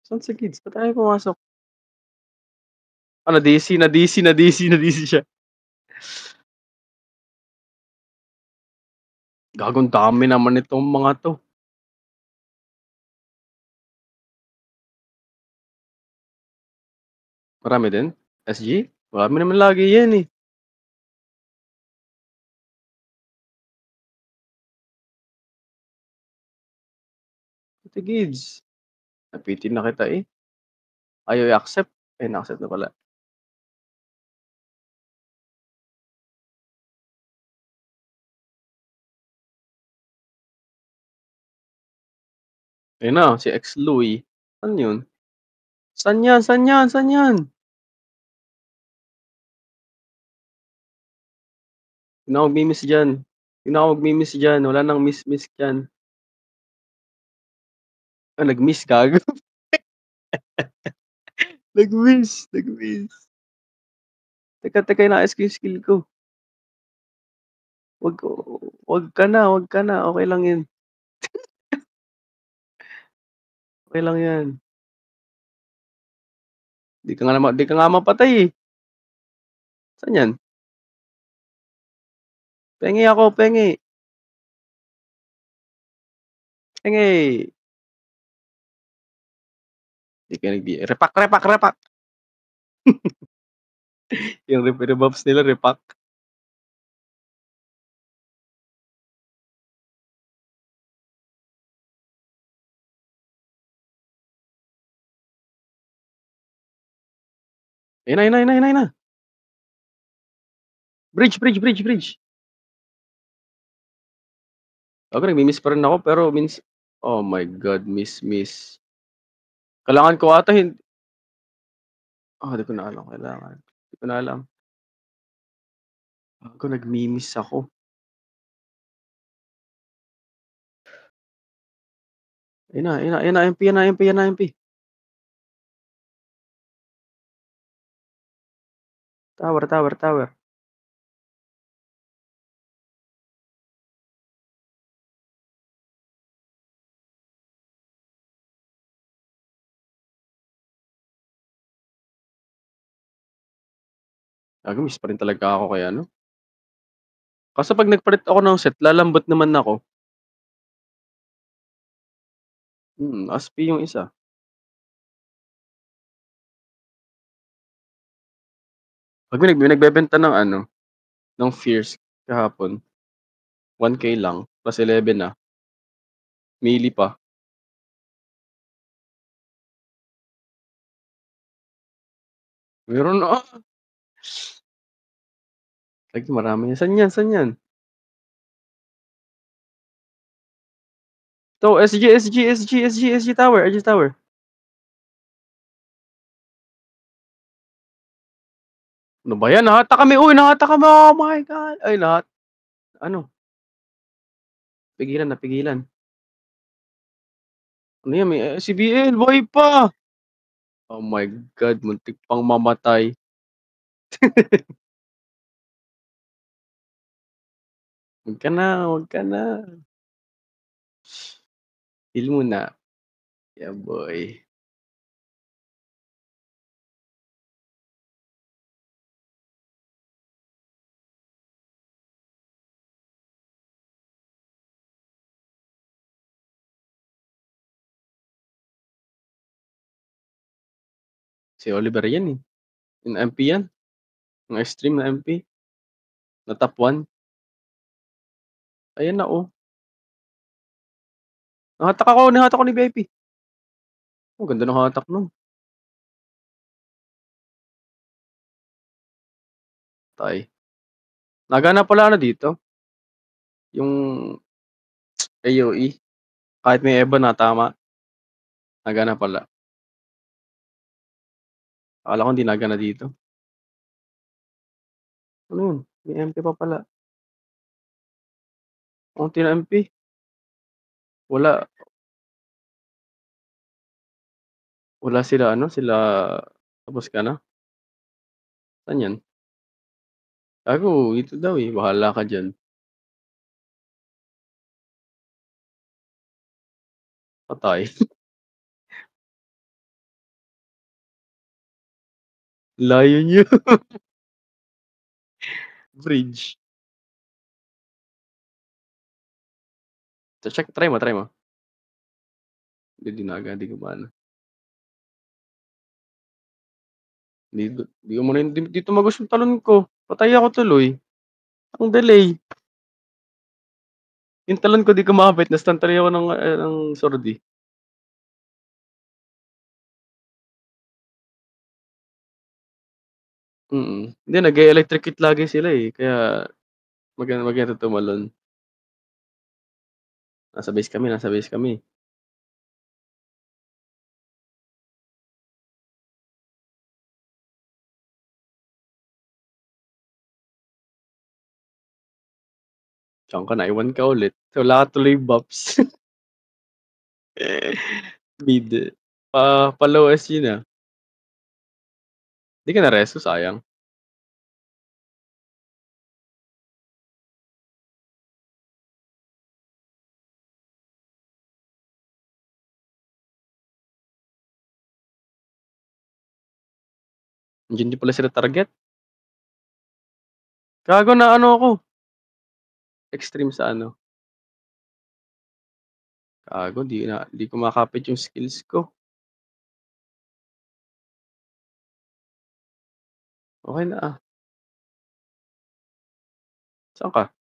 Saan sa kids? Ba't ayaw pumasok? Na-DC, na-DC, na-DC, na-DC siya. Gago ang dami naman nitong mga 'to. Marami din? SG? Marami naman lagi 'yan, eh. Ate Gids, napitin na kita, eh. Ayaw i-accept. Ay, na-accept na pala. Ayun na, si ex Louie. Ano 'yun? Saan 'yan, saan 'yan, saan 'yan? 'Di na ako magmi-miss diyan. 'Di na ako magmi-miss diyan, wala ng miss-miss diyan. Nag-miss gago. Nag-miss, nag-miss. Teka, teka inaayos ko 'yung skill ko. Wag ko wag ka na, okey lang 'yun. Okey lang 'yan. 'Di ka nga mapatay, eh. Saan 'yan? Pengi ako, pengi. Pengi. 'Di ka repack, repack, repack. 'Yung rebuffs nila repack. Ayun na, ayun na, ayun na, ayun na. Bridge, bridge, bridge, bridge. Gago nagmi-miss pa rin ako pero oh my God, miss, miss. Kailangan ko ata 'di ko na alam kailangan. 'Di ko na alam. Gago nagmi-miss ako. Ayun na, ayun na, ayun na, MP, yan na, MP, yan na, MP. Tower, tower, tower. Gago miss pa rin talaga ako kay ano. Kaso 'pag nagpalit ako ng set lalambot naman ako. ASP yung isa. 'Pag may nagbebenta ng ano, ng Fierce kahapon, 1K lang plus 11 na, melee pa. Meron Lagi marami yan. Saan yan, saan yan? Ito SG, SG, SG, SG, SG tower, SG tower. Ano ba yan? Nahatak kami, uy, nahatak kami. Oh my God. Ay, ano, pigilan, napigilan. Ano yan, may CBL, buhay pa. Oh my God, muntik pang mamatay. Wag ka na, wag ka na. Heal muna. Yeah, boy. Si Oliver yan eh. Yung MP yan. Yung extreme na MP. Na top 1. Ayan na oh. Nahatak ako ni VIP. Oh, ganda ng hatak nun. Tay. Nagana pala ano dito, yung AOE. Kahit may EVA na tama, nagana pala. Akala ko hindi nagana dito. Ano yun? May MP pa pala. Onti na MP. Wala, wala sila ano, sila tapos ka na? Saan yan? Gago, ito daw eh, bahala ka diyan. Patay. Layo niyo. Bridge. Check, try mo, try mo. Hindi naga, di gumana. Di ko muna di tumagos yung talon ko. Patay ako tuloy. Ang delay. Yung talon ko di kumapit, na-stun tuloy ako ng sword, eh. Hindi nag-e-electrocute lagi sila, eh, kaya maganda tumalon. Nasa base kami. Diyan ka, naiwan ka ulit. Wala ka tuloy buffs. Mid. Pa-low SG na. Di ka na-reso, sayang. Andiyan din pala sila target. Gago, na ano ako, extreme sa ano. Gago, di ko makapit yung skills ko. Okey na, Saan ka?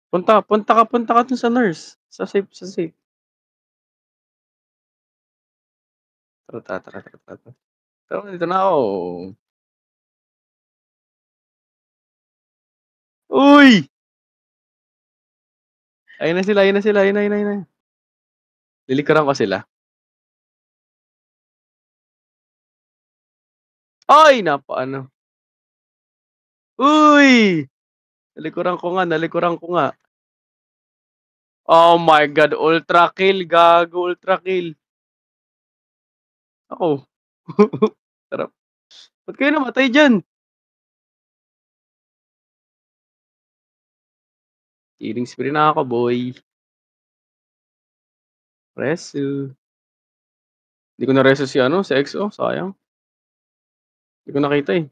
Punta ka dun sa nurse, sa safe. Tara. Pero nandito na ako. Uy! Ayun na. Lilikuran ko sila. Ay, napaano. Uy! Nalikuran ko nga. Oh my God, ultra kill, gago, ultra kill. Ako. Sarap. Ba't kayo namatay diyan? Healing spree na ako, boy. Resu. Di ko na-reso si ano, si EXO, sayang. Di ko nakita, eh.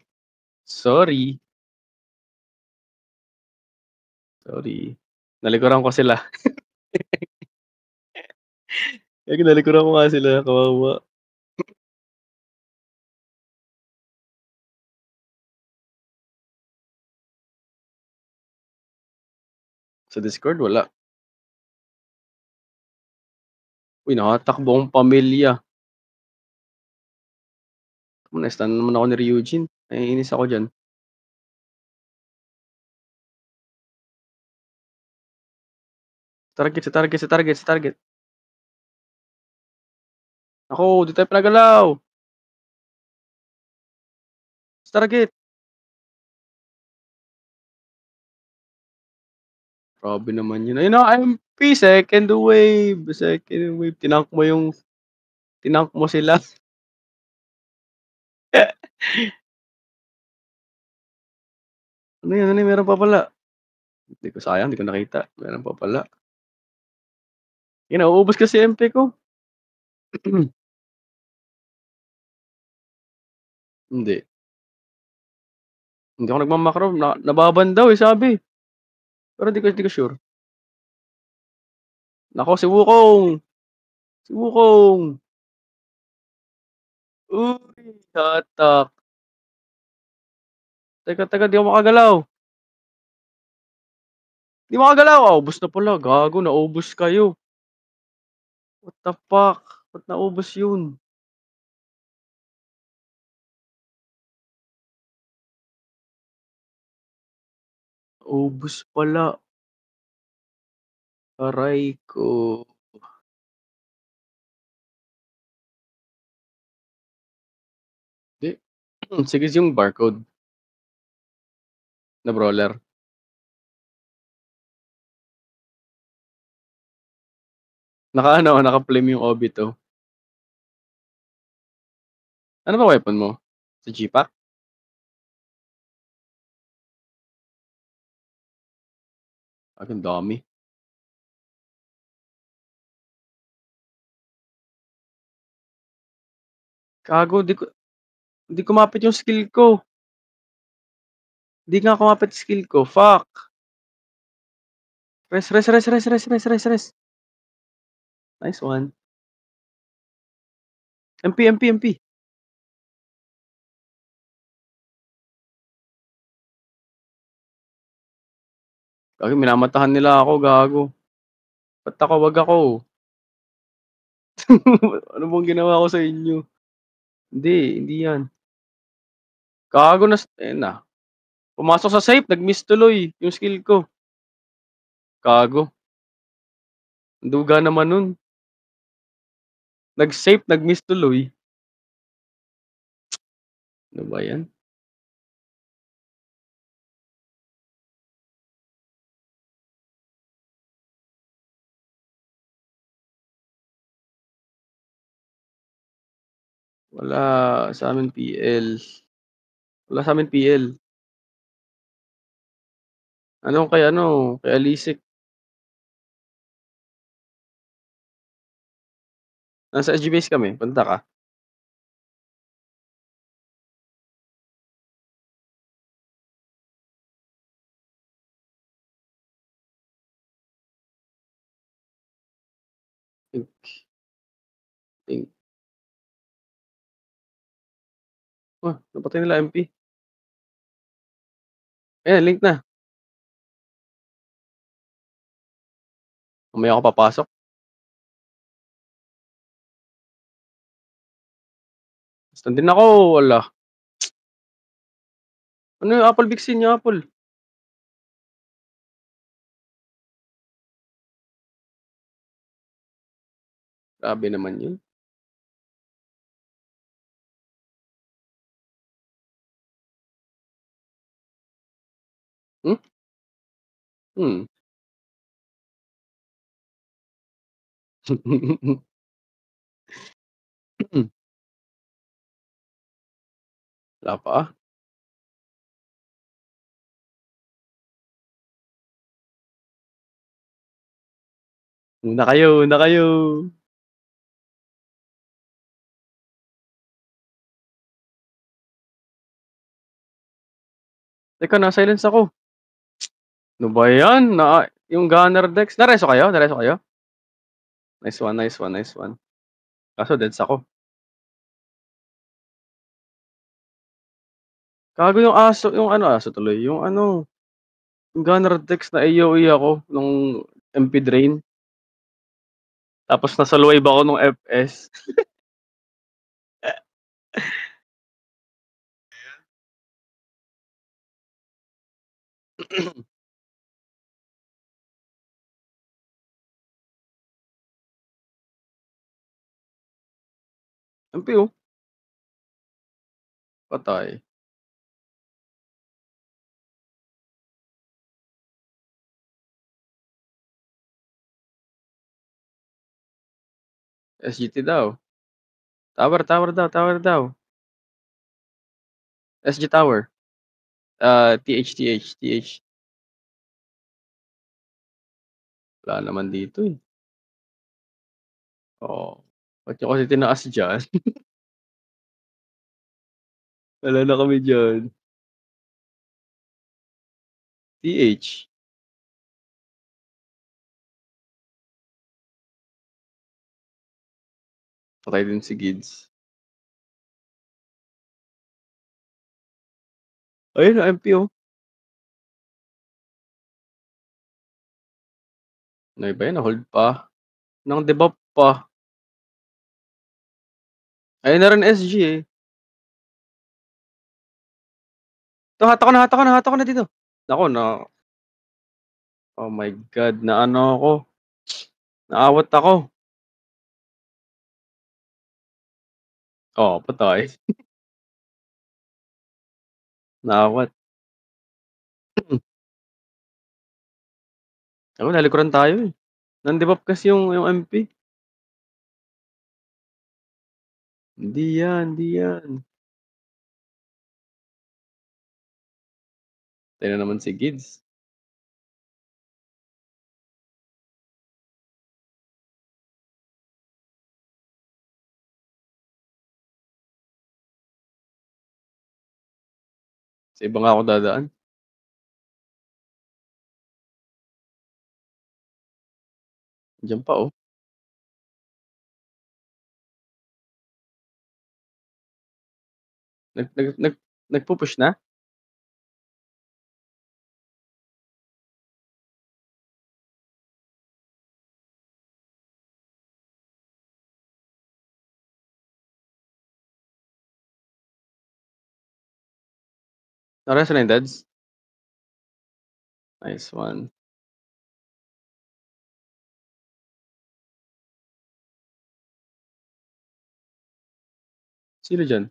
Sorry, sorry. Nalikuran ko sila. Nalikuran ko nga sila, kawawa. Sa Discord, wala. Uy, nakatakbo akong pamilya. Na-stun naman ako ni Ryujin. Naiinis ako diyan. Sa target. Naku, di tayo pinagalaw. Sa target. Grabe naman yun. Ayun na, MP, second wave. Tinank mo sila. Ano yun, meron pa pala. Sayang, di ko nakita. Meron pa pala. Yun, nauubos kasi MP ko. Hindi. Hindi ako nagma-macro. Nababan daw, eh, sabi. Pero di ko sure. Naku, si Wukong. Si Wukong. Uy, hatak. Teka, di ako makagalaw. Di makagalaw. Ubos na pala. Gago, naubos kayo. What the fuck? Ba't naubos yun? Ubos pala. Aray ko. Di. Sige, yung barcode na brawler. Naka-flame yung Obito. Ano ba weapon mo? Sa G-Pack? Ang dami. Gago di kumapit yung skill ko. Di nga kumapit skill ko, fuck. Rest, rest, rest, rest, rest, rest, rest, rest. Nice one. MP, MP, MP. Gago minamatahan nila ako, gago. Ba't ako, wag ako. Ano bang ginawa ko sa inyo? Hindi, hindi yan. Gago ayun na. Pumasok sa safe, nag-miss tuloy yung skill ko. Gago, ang duga naman nun. Nag-safe, nag-miss tuloy. Ano ba yan? Wala sa'min PL. Wala sa'min PL. Kay Alisik. Nasa SG base kami, punta ka? Think, think. Napatay nila MP. Ayan, link na. Mamaya ako papasok. Basta din ako, wala. Ano yung Apple Vixen niya, Apple? Grabe naman yun. Hmm? Hmm. Wala pa. Una kayo, una kayo. Teka, na-silence ako. Ano ba yan? Yung Gunner Dex. Nareso kayo? Nareso kayo? Nice one, nice one, nice one. Kaso deads ako. Gago yung aso, yung ano, aso tuloy. Yung ano, yung Gunner Dex na AOE ako nung MP Drain. Tapos nasa low wave ako nung FS. MP oh, patay. SGT daw. Tower, tower daw, tower daw. SG Tower. TH, TH, TH. Wala naman dito eh. Oo. Ba't nyo kasi tinaas dyan? Wala na kami dyan. TH. Patay din si Gids. Ayun na, MP oh. Ano ba yan? Hold pa. Nang debuff pa. Ayun na rin SG eh. Ito, hatak ko na, hatak ko na, hatak ko na dito. Nako na. Oh my God, na ano ako. Naawat ako. Oh, patay. Naawat. Ako, nalikuran tayo eh. Nang-debuff kasi yung MP. Hindi yan, hindi yan. Tayo na naman si Gids. Sa iba nga ako dadaan. Andiyan pa, oh. Nagpu-push na? Parehas na yung dads? Nice one. Sino diyan?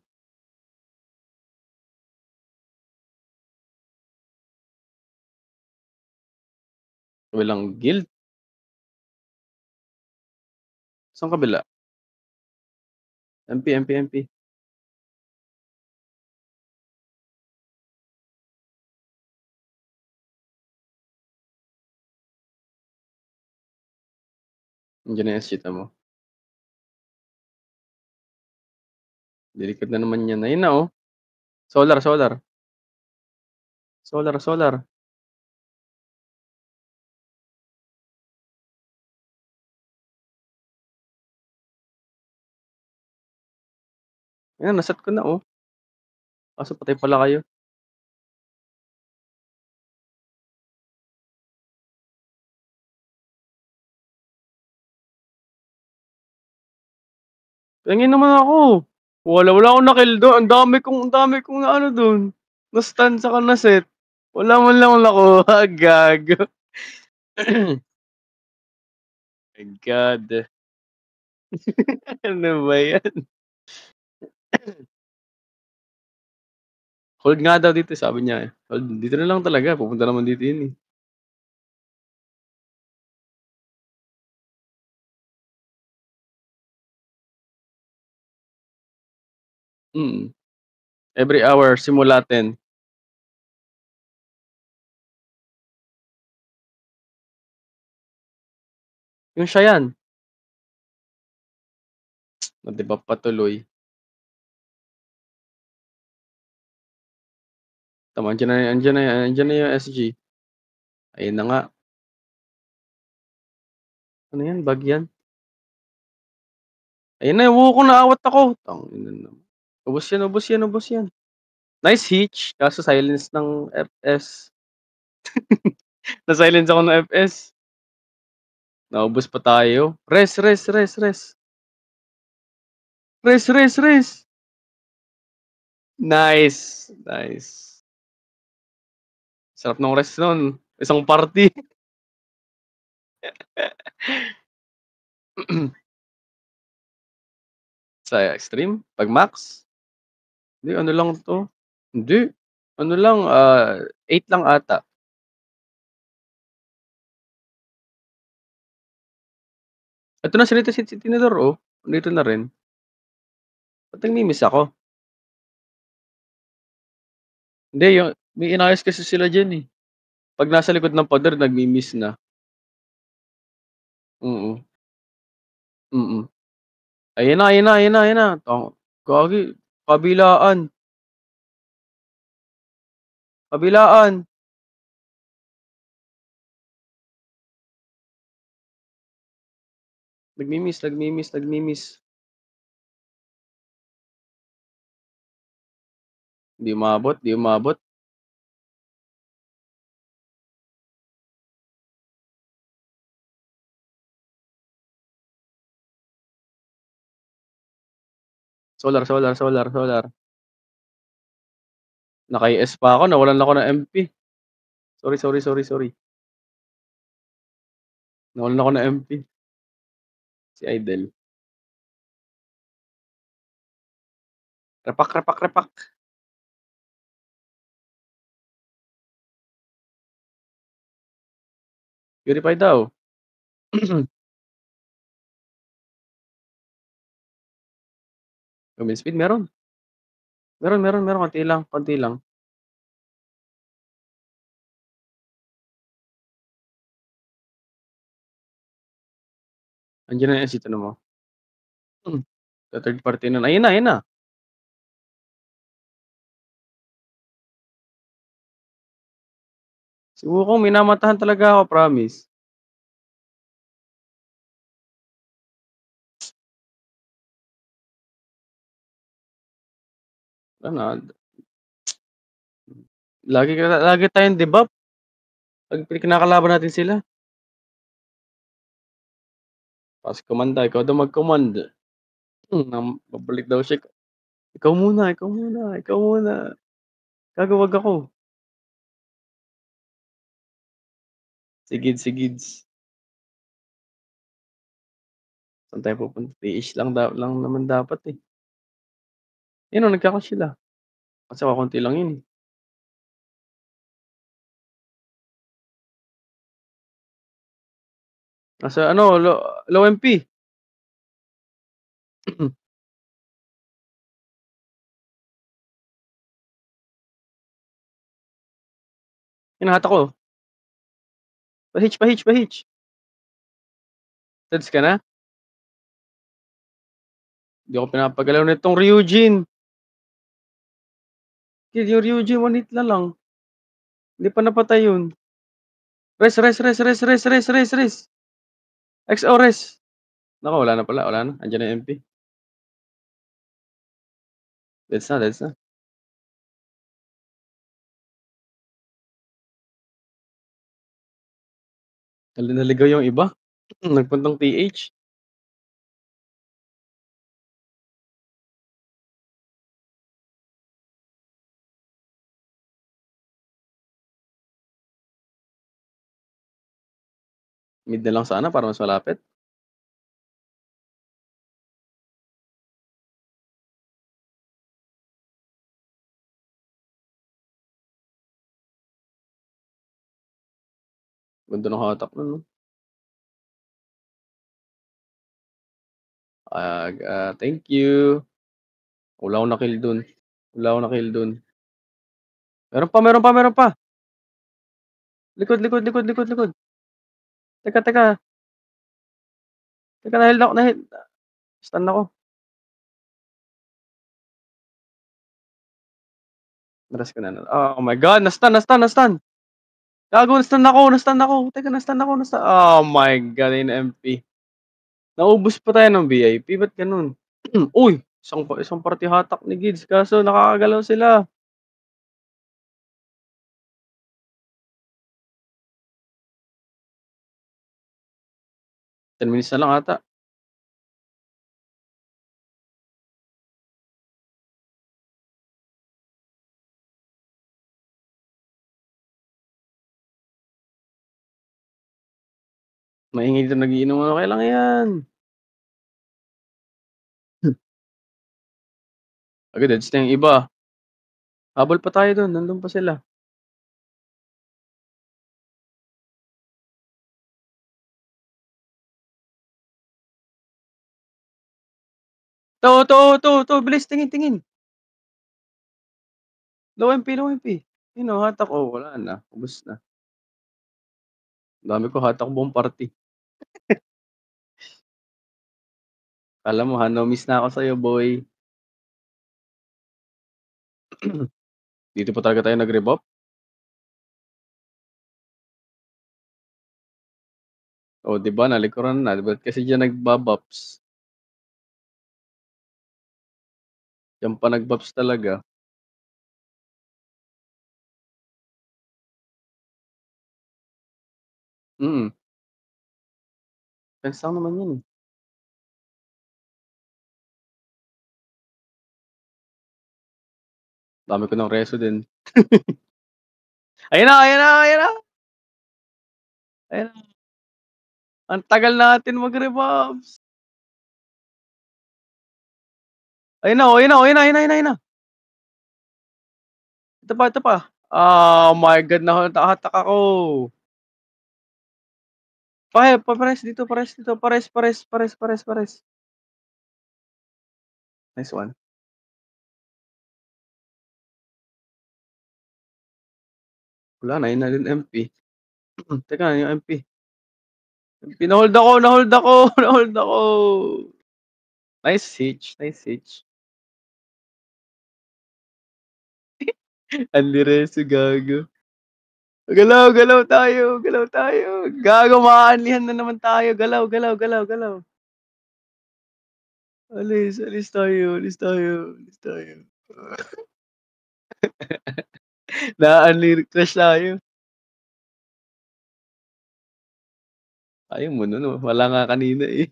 Kabilang guild? Saan kabila? MP, MP, MP. Andiyan na yung SG mo. Delikad na naman yan. Ayun na, oh. Solar, solar. Solar, solar. Ayan, naset ko na, oh. Kaso patay pala kayo. Pengin naman ako. Wala akong na-kill dun. Ang dami kong na ano dun. Na-stun saka na-set. Wala man lang akong nakuha. Gago. My God. Ano ba yan? Hold nga daw dito, sabi niya eh. Hold, dito na lang talaga. Pupunta naman dito yun eh. Mm. Every hour, simula 10. Yung siya yan. Na-debuff pa tuloy. Tama, andyan na yung SG. Ayun na nga. Ano yan? Bug yan? Ayun na, Wukong naawat ako. Tangina naman. Ubos yan, ubos yan, ubos yan. Nice hitch. Kaso silence ng FS. Na-silence ako ng FS. Naubos pa tayo. Rest, rest, rest, rest. Rest, rest, rest. Nice. Nice. Sarap ng rest nun. Isang party. Sa extreme? Pag max? Hindi, ano lang 'to. Hindi. Ano lang, 8 lang ata. Ito na si Tinador, oh. Nandito na rin. Ba't nagmi-miss ako? Hindi, yung may inayos kasi sila diyan, eh. 'Pag nasa likod ng pader nagmi-miss na. Mm, mm. Ayan na, ayan na, ayan na, ayan na. Gagi, kabilaan, kabilaan. Nagmi-miss, nagmi-miss, nagmi-miss. Di umabot, di umabot. Solar, solar, solar, solar. Naka-IS pa ako, nawalan ako ng MP. Sorry, sorry, sorry, sorry. Nawalan ako ng MP. Si Idol. Repak, repak, repak. Purify daw. Movement speed meron. Meron, meron, meron. Konti lang, konti lang. Andiyan na yung SC, mo. Sa third party nun. Ayun na, ayun na. Si Wukong minamatahan talaga ako, promise. Ano, lagi tayong debuff 'pag kinakalaban natin sila. Tapos komanda, ikaw daw mag-command. Babalik daw siya, "Ikaw muna, ikaw muna, ikaw muna." Gago, 'wag ako. Si Gids. Saan tayo pupunta? TH lang naman dapat, eh. Ayun, oh, nagka-catch sila. Kaso kakonti lang yun, eh. Nasa ano, low MP. Hinahatak ko. Pa-hitch. Deads ka na? Di ako pinapagalaw nitong Ryujin. Yung Ryujin, one hit na lang. Hindi pa napatay yun. Res. XO res. Naku, wala na pala, wala na. Andiyan na yung MP. Deads na. Naligaw yung iba. Nagpuntang TH. Mid na lang sana para mas malapit. Ganda ng hatak nun, 'no? Thank you. Wala akong na-kill dun. Wala akong na-kill dun. Meron pa. Likod. Teka. Teka, stun ako. Naras ko na. Oh my God, na-stun. Gago, na-stun ako. Teka, na-stun ako. Oh my God, MP. Naubos pa tayo ng VIP, ba't ganun? Uy, isang party hatak ni Gids, kaso nakakagalaw sila. 10 minutes na lang ata. Maingay dito nagiinom, ano, kailan yan? Agad deads na yung iba. Habol pa tayo dun, nandun pa sila. To, bilis, tingin. Low MP. Yun, oh, hatak, oh, wala na, ubos na. Dami ko hatak buong party. Alam mo ha, no miss na ako sa'yo, boy. Dito pa talaga tayo nag-rebuff? Oh, 'di ba nalikuran na, ba't kasi diyan nagba-buffs? Diyan pa nag-buffs talaga. Mm, defense lang naman 'yun, eh. Dami ko ng reso din. Ayan na. Ayan na. Ang tagal natin mag-rebuffs. Ayun na, oh, ayun na. Ito pa. Oh my God, nahatak ako. Pares dito. Nice one. Wala na, yun na din MP. Teka, yung MP. Nahold ako. Nahold ako. Nice hitch. Anli reso, gago. Galaw, galaw tayo, galaw tayo. Gago maaanlihan na naman tayo. Galaw, galaw, galaw, galaw. Alis, alis tayo, alis tayo, alis tayo. Na-unli crush tayo. Ayaw mo nun 'no, wala nga kanina, eh.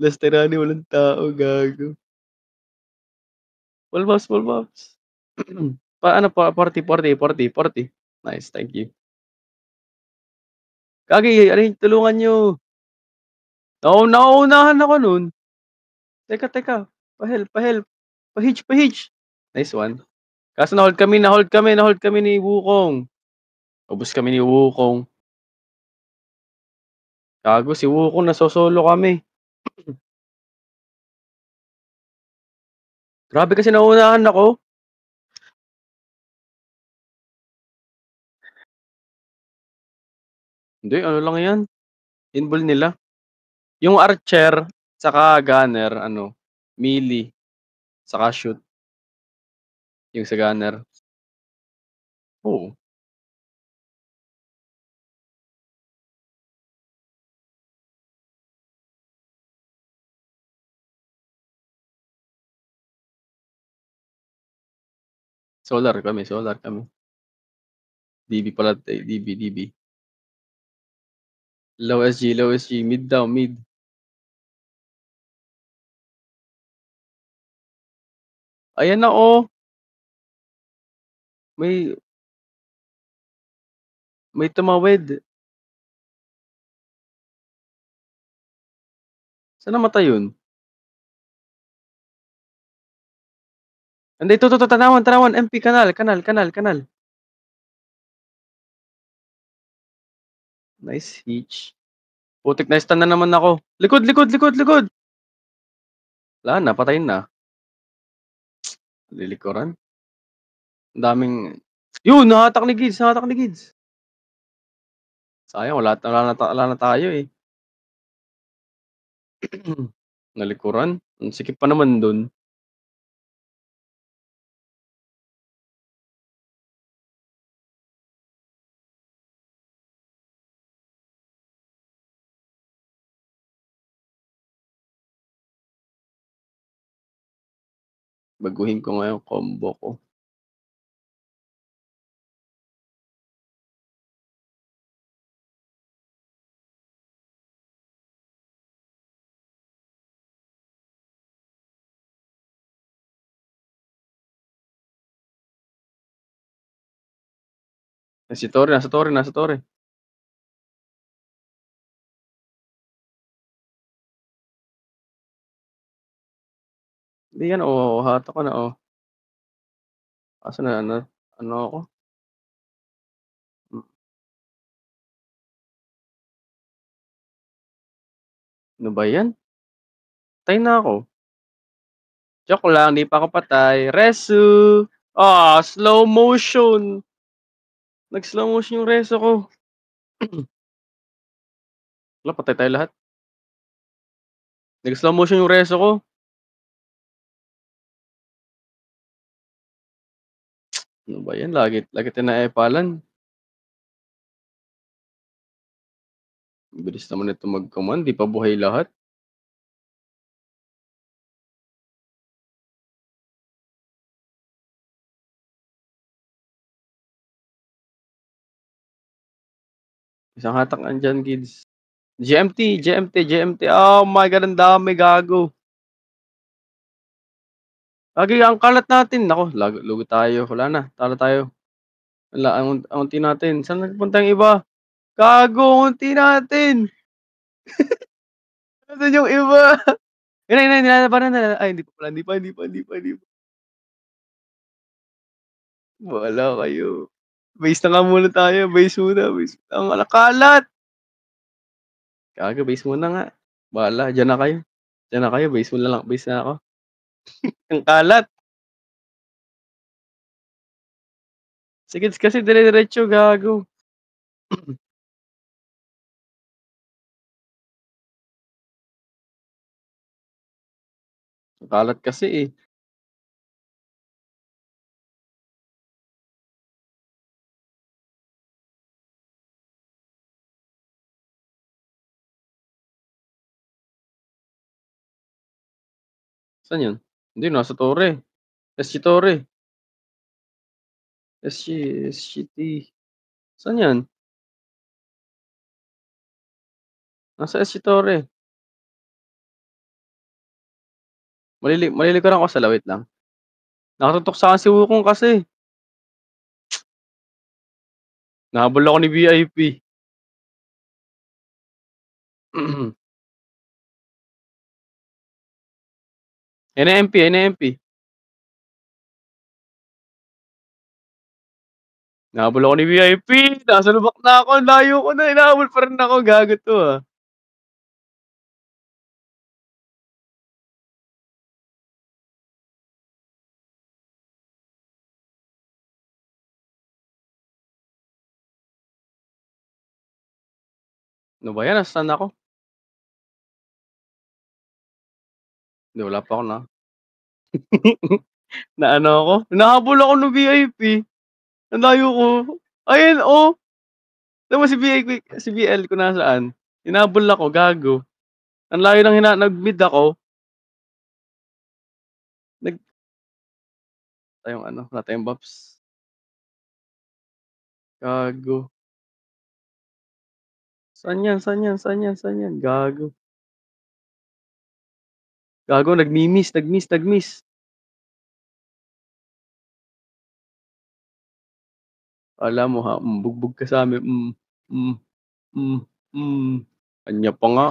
Last Tirani walang tao, gago. Full box. Paano pa 40, 40, 40, 40. Nice, thank you. Gagi ano yun, tulungan niyo. Nauunahan ako nun. Teka, teka, pa-help, pa-help. Pa-hitch, pa-hitch. Nice one. Kaso na-hold kami ni Wukong. Ubos kami ni Wukong. Gago si Wukong naso-solo kami. Grabe kasi nauunahan ako. Hindi ano lang yan, invul nila. Yung archer saka gunner ano, melee saka shoot, yung sa gunner. Oo, solar kami. DB pala DB, DB. Low SG, mid daw, mid. Ayan na oh, may may tumawid. Saan namatay yun? Hindi, ito, tanawan, tanawan, MP, kanal. Nice hitch. Putik na-stun na naman ako. Likod. Wala na, patay na. Lilikuran. Ang daming yun, nahatak ni Gids. Sayang wala na tayo, eh. Nalikuran, ang sikip pa naman dun. Baguhin ko nga yung combo ko. Si Torre, nasa Torre. Hindi yan, oh, hatak ko na, oh. Kaso na ano ako, hmm, ano ba yan? Patay na ako. Joke lang, 'di pa ako patay. Resu! Ah, slow motion. Nag-slow motion yung reso ko. Hala, patay tayo lahat. Nag-slow motion yung reso ko. Ano ba yan, lagi lagi tinaepalan. Ang bilis naman nito mag-command, 'di pa buhay lahat. Isang hatak nandiyan, kids. GMT. Oh my God, ang dami, gago. Lagi ang kalat natin. Naku, lugi tayo. Wala na, talo tayo. Wala, ang unti natin. Saan nagpunta yung iba? Gago, ang unti natin. Nasaan yung iba? Yun, nilalabanan na. Ay, hindi pa pala. Hindi pa. Bahala kayo. Base na nga muna tayo. Base muna. Base. Ang kalat. Gago, base muna nga. Bahala, diyan na kayo. Diyan na kayo. Base muna lang. Base na ako. Ang kalat. Sige kasi dire-diretso, gago. Ang kalat kasi, eh. Saan yun? Hindi nasa Torre, SG Torre, SGT. Saan yan? Nasa SG Torre. Malilikuran ko sila, wait lang. Nakatutok sa'kin si Wukong kasi. Nahabol ako ni VIP. Ayun na MP, ayun na MP. Nahabol ako ni VIP, nasa lubak na ako, ang layo ko na, hinahabol pa rin ako, gago 'to, ah. Ano ba 'yan, nasaan ako? Hindi, wala pa ako na naano ako, hinahabol ako ng VIP, ang layo ko. Ayun, oh, tignan mo si VIP, si BL kung nasaan. Hinabol ako, gago. Ang layo ng nag-mid ako, nag tayong ano, wala tayong buffs. Gago. Saan 'yan, saan 'yan, saan 'yan, saan 'yan? Gago. Gago, nag-miss. Akala mo ha, bugbog ka sa'min, hmm, hmm, hmm. Anya pa nga,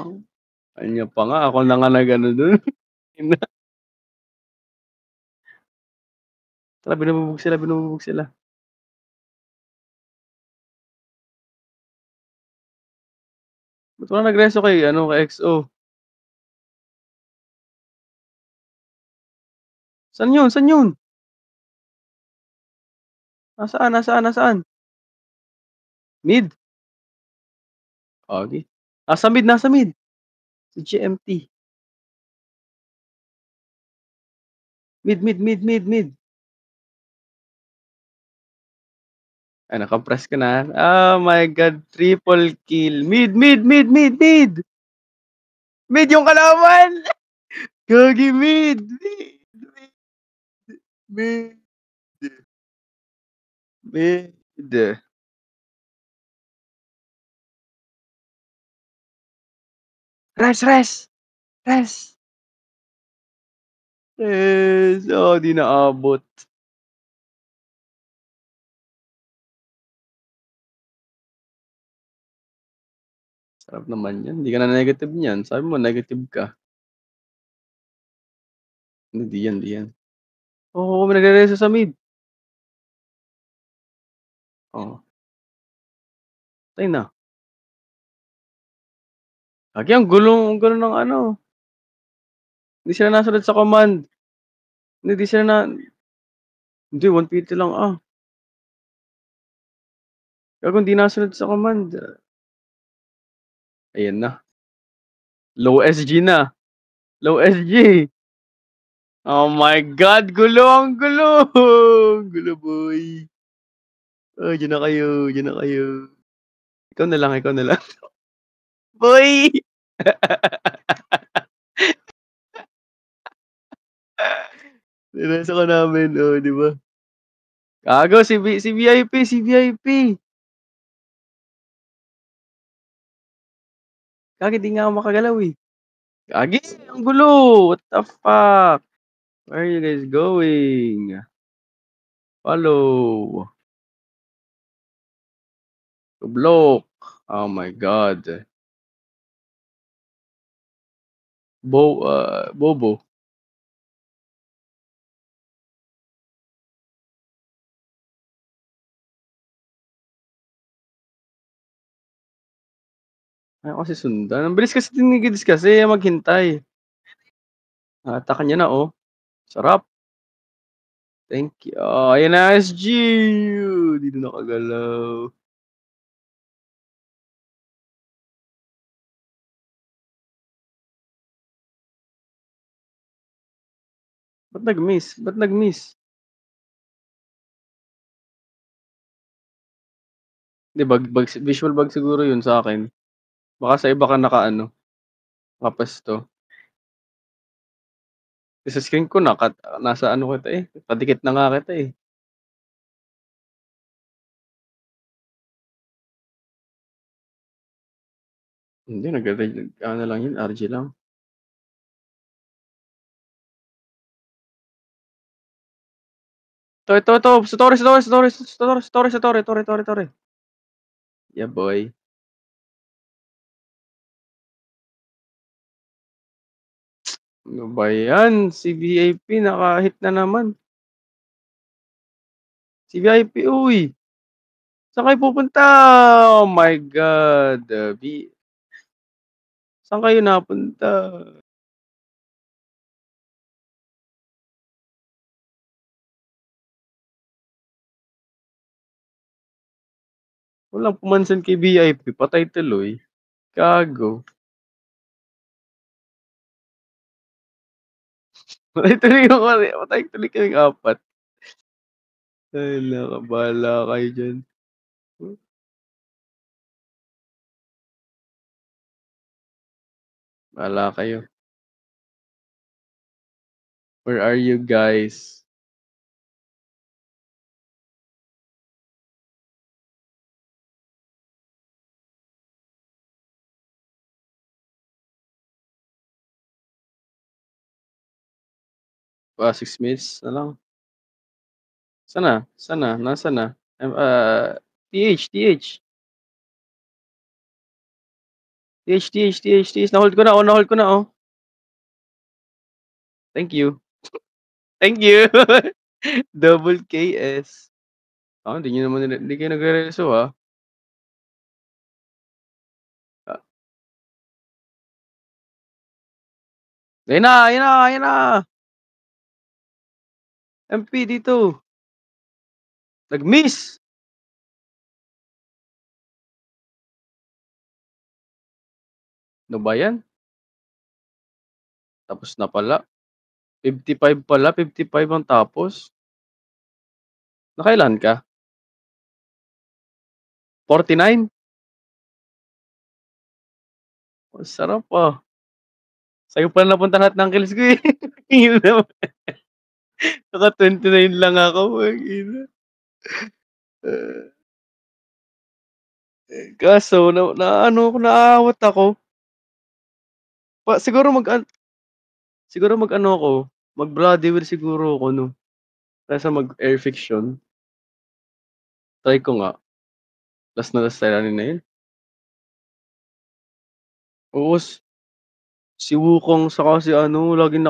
anya pa nga, ako na nga nag-ano dun. Tara, binububog sila. Ba't walang nag-reso kay ano, kay XO? Saan yun, saan yun? Nasaan, nasaan, nasaan? Mid? Pogi. Nasa mid. Si GMT. Mid. Ay, naka-press ka na. Oh my God, triple kill. Mid. Mid yung kalaban! Gagi mid, mid. Res. Yes, oh, di naabot. Sarap naman yan, hindi ka na negative niyan. Sabi mo negative ka. Di yan. Oo, may nagre-reso sa mid. Oh, patay na. Lagi ang gulo ng ano, hindi sila nasunod sa command. Hindi sila na hindi 150 lang, gago hindi nasunod sa command. Ayan na, low SG na, low SG. Oh my God, ang gulo. Gulo boy. Oh, diyan na kayo. Ikaw na lang. Boy! Nireso ka namin, oh, 'di ba? Gago si VIP. Gagi di nga ako makagalaw, eh. Gagi ang gulo, what the fuck? Where are you guys going? Follow. To block. Oh my God. Bobo. Ayaw kasi sundan. Ang bilis kasi ni Gids kasi maghintay. Hahatak niya na, oh. Sarap. Thank you. Oh, ayan na SG. Di na nakagalaw. Ba't nag-miss? 'Di visual bug siguro 'yun sa'kin. Baka sa iba ka nakaano, nakapuwesto. Sa screen ko nasa ano kita, eh, padikit na nga kita, eh. Hindi nag-ano lang yun, RG lang. Ito, sa torre. Yeah, boy. Ano ba yan, si VIP naka-hit na naman. Si VIP, uy, saan kayo pupunta? Oh my God, saan kayo napunta? Walang pumansin kay VIP, patay tuloy. Gago. Patay tuloy kaming apat. Ay naku, bahala kayo diyan. Bahala kayo. Where are you guys? Ah, 6 minutes na lang. Sana, sana, nasaan na? TH, TH. TH, TH, TH, TH, na-hold ko na, oh, na-hold ko na, oh. Thank you. Thank you. Double KS. Hindi kayo nagre-reso, ah. Ah, Ayan na, ayan na, ayan na. MP dito. Nag-miss. Ano ba yan? Tapos na pala. 55 pala, 55 ang tapos. Nakailan ka? 49? Ang sarap, ah. Sa'yo pala napunta lahat ng kills ko, eh. Ina naman. Naka-29 lang ako, ina. Ah, kaso naano ako, naawat ako. Pa siguro mag-ano ako, mag-Bloody siguro ako 'no, kaysa mag-air fiction. Try ko nga, last na last tiranin na yun. Oo, si Wukong saka si ano, laging